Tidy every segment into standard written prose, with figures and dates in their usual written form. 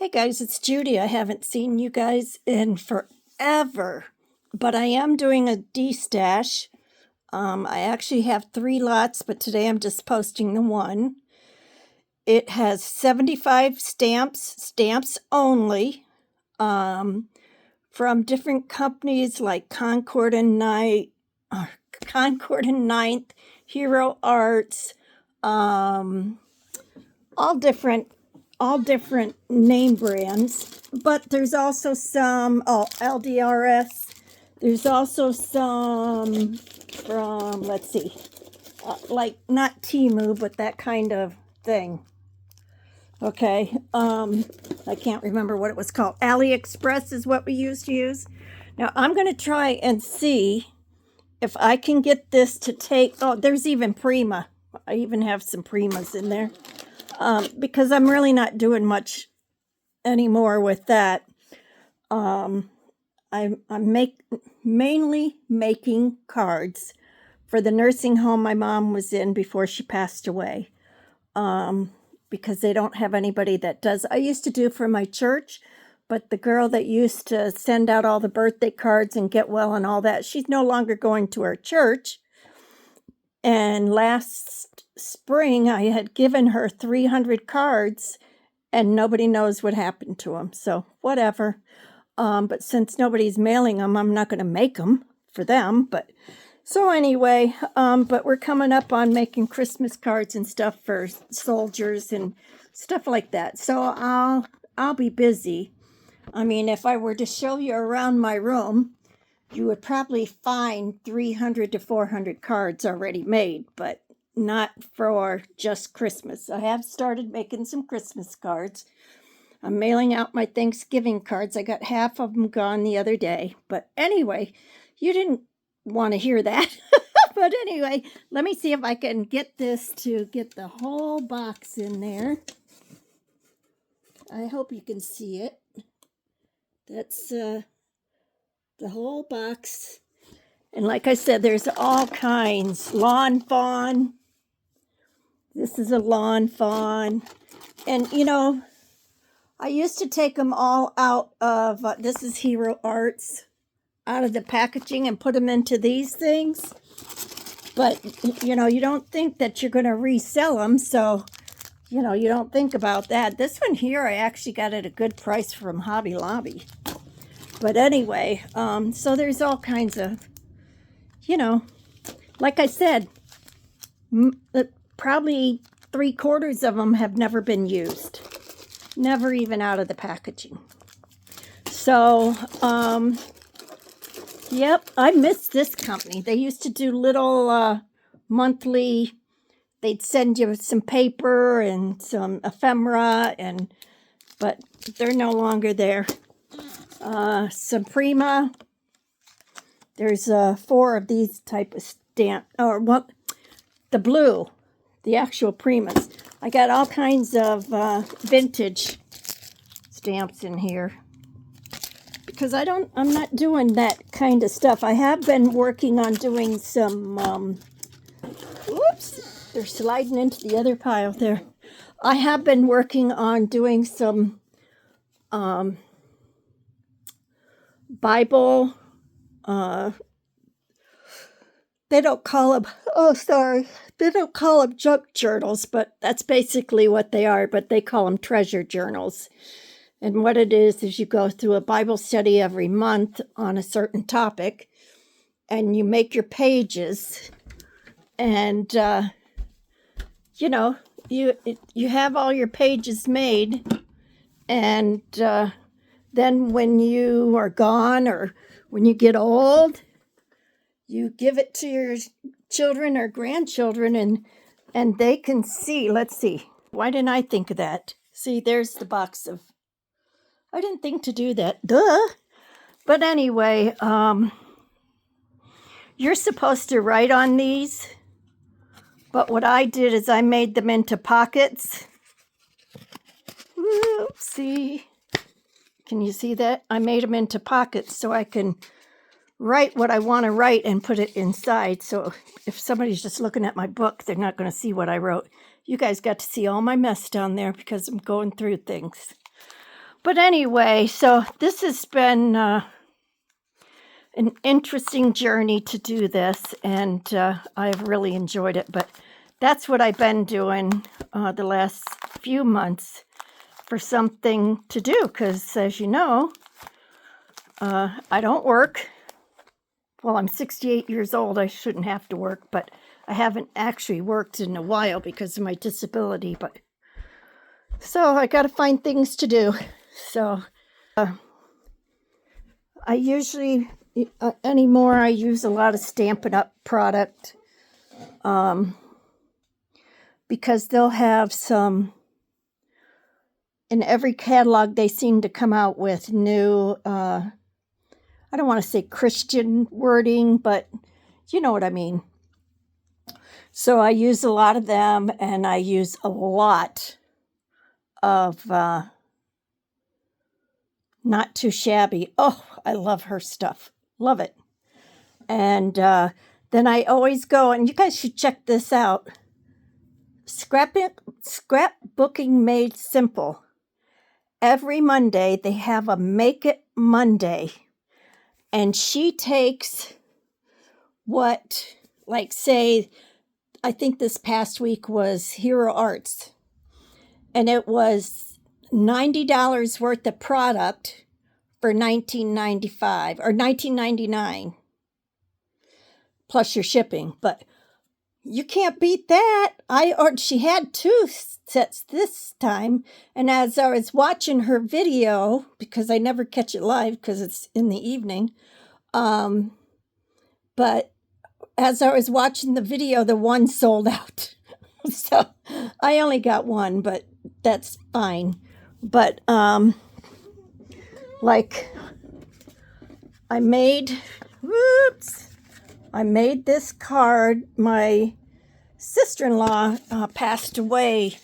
Hey guys, it's Judy. I haven't seen you guys in forever, but I am doing a destash. I actually have 3 lots, but today I'm just posting the one. It has 75 stamps only, from different companies like Concord and Ninth, Hero Arts, all different name brands, but there's also some, LDRS. There's also some from, let's see, like not Temu, but that kind of thing. Okay, I can't remember what it was called. AliExpress is what we used to use. Now I'm going to try and see if I can get this to take, there's even Prima. I even have some Primas in there. Because I'm really not doing much anymore with that. I'm mainly making cards for the nursing home my mom was in before she passed away. Because they don't have anybody that does. I used to do for my church, but the girl that used to send out all the birthday cards and get well and all that, she's no longer going to our church. And last spring, I had given her 300 cards, and nobody knows what happened to them. So whatever. But since nobody's mailing them, I'm not going to make them for them. But so anyway, but we're coming up on making Christmas cards and stuff for soldiers and stuff like that. So I'll be busy. I mean, if I were to show you around my room, you would probably find 300 to 400 cards already made, but not for just Christmas. I have started making some Christmas cards. I'm mailing out my Thanksgiving cards. I got half of them gone the other day. But anyway, you didn't want to hear that. But anyway, let me see if I can get this to get the whole box in there. I hope you can see it. That's the whole box. And like I said, there's all kinds. Lawn fawn. This is a lawn fawn. And, you know, I used to take them all out of, this is Hero Arts, out of the packaging and put them into these things. But, you know, you don't think that you're going to resell them. So, you know, you don't think about that. This one here, I actually got at a good price from Hobby Lobby. But anyway, so there's all kinds of, you know, like I said, probably 3/4 of them have never been used. Never even out of the packaging. So, yep, I miss this company. They used to do little monthly, they'd send you some paper and some ephemera, but they're no longer there. Some Prima. There's 4 of these type of stamp, or what? The blue, the actual Primas. I got all kinds of vintage stamps in here because I'm not doing that kind of stuff. I have been working on doing some. Whoops, they're sliding into the other pile there. I have been working on doing some Bible. They don't call them, they don't call them junk journals, but that's basically what they are, but they call them treasure journals. And what it is you go through a Bible study every month on a certain topic, and you make your pages, and, you know, you have all your pages made, and then when you are gone or when you get old, you give it to your children or grandchildren, and they can see. Let's see. Why didn't I think of that? See, there's the box of. I didn't think to do that. Duh. But anyway, you're supposed to write on these. But what I did is I made them into pockets. Oopsie. Can you see that? I made them into pockets so I can write what I want to write and put it inside. So if somebody's just looking at my book, they're not going to see what I wrote. You guys got to see all my mess down there because I'm going through things. But anyway, so this has been an interesting journey to do this, and I've really enjoyed it. But that's what I've been doing the last few months for something to do, because as you know, I don't work. Well, I'm 68 years old. I shouldn't have to work, but I haven't actually worked in a while because of my disability. But so I got to find things to do. So I usually anymore I use a lot of Stampin' Up product because they'll have some in every catalog. They seem to come out with new I don't want to say Christian wording, but you know what I mean. So I use a lot of them, and I use a lot of Not Too Shabby. Oh, I love her stuff. Love it. And then I always go, and you guys should check this out. Scrapbooking Made Simple. Every Monday, they have a Make It Monday. And she takes what, like, say, I think this past week was Hero Arts. And it was $90 worth of product for $19.95 or $19.99 plus your shipping. But you can't beat that. She had 2 sets this time, and as I was watching her video, because I never catch it live because it's in the evening, but as I was watching the video, the one sold out. So I only got one, but that's fine. But like I made this card. My sister-in-law passed away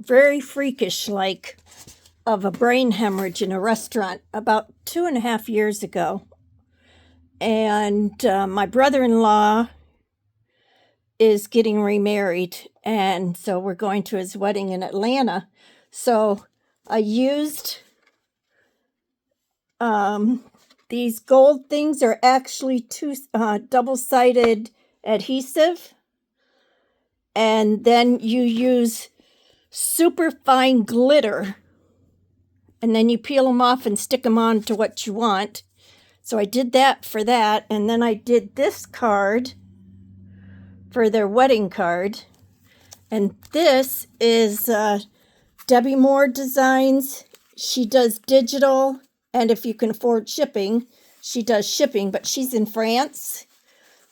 very freakish, like of a brain hemorrhage in a restaurant about 2.5 years ago. And my brother-in-law is getting remarried, and so we're going to his wedding in Atlanta. So I used these gold things are actually 2 double-sided adhesive, and then you use super fine glitter, and then you peel them off and stick them on to what you want. So I did that for that, and then I did this card for their wedding card, and this is Debbie Moore Designs. She does digital, and if you can afford shipping, she does shipping, but she's in France,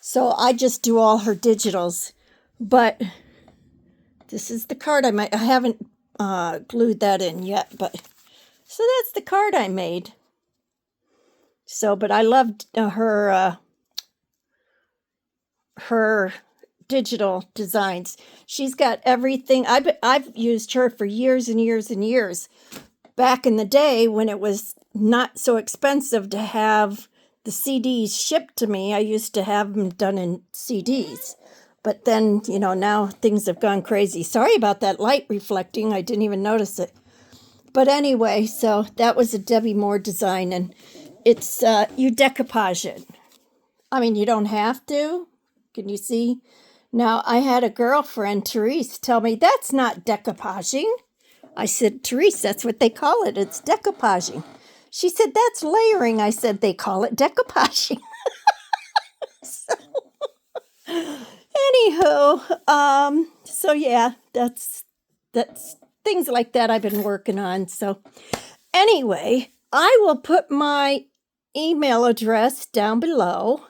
so I just do all her digitals. But this is the card I haven't glued that in yet, but so that's the card I made. So, but I loved her digital designs. She's got everything. I've used her for years and years and years. Back in the day when it was not so expensive to have the CDs shipped to me, I used to have them done in CDs. But then, now things have gone crazy. Sorry about that light reflecting. I didn't even notice it. But anyway, so that was a Debbie Moore design, and it's, you decoupage it. I mean, you don't have to. Can you see? Now, I had a girlfriend, Therese, tell me, that's not decoupaging. I said, Therese, that's what they call it. It's decoupaging. She said, that's layering. I said, they call it decoupaging. So, anywho, so yeah, that's things like that I've been working on. So anyway, I will put my email address down below.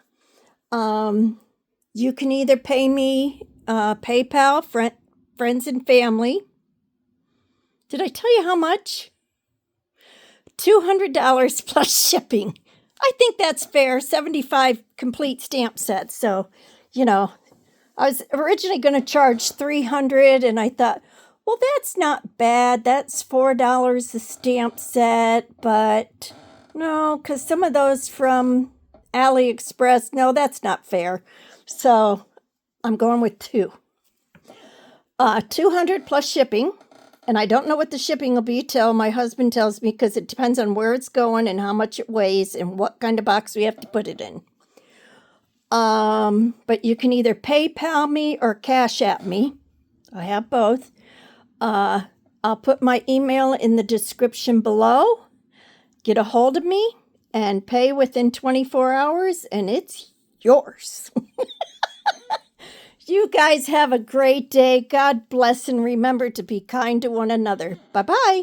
You can either pay me PayPal, friends and family. Did I tell you how much? $200 plus shipping. I think that's fair. 75 complete stamp sets. So, I was originally going to charge $300, and I thought, well, that's not bad. That's $4 a stamp set, but no, because some of those from AliExpress, no, that's not fair. So I'm going with 2. $200 plus shipping. And I don't know what the shipping will be till my husband tells me, because it depends on where it's going and how much it weighs and what kind of box we have to put it in. But you can either PayPal me or Cash App me. I have both. I'll put my email in the description below. Get a hold of me and pay within 24 hours, and it's yours. You guys have a great day. God bless, and remember to be kind to one another. Bye-bye.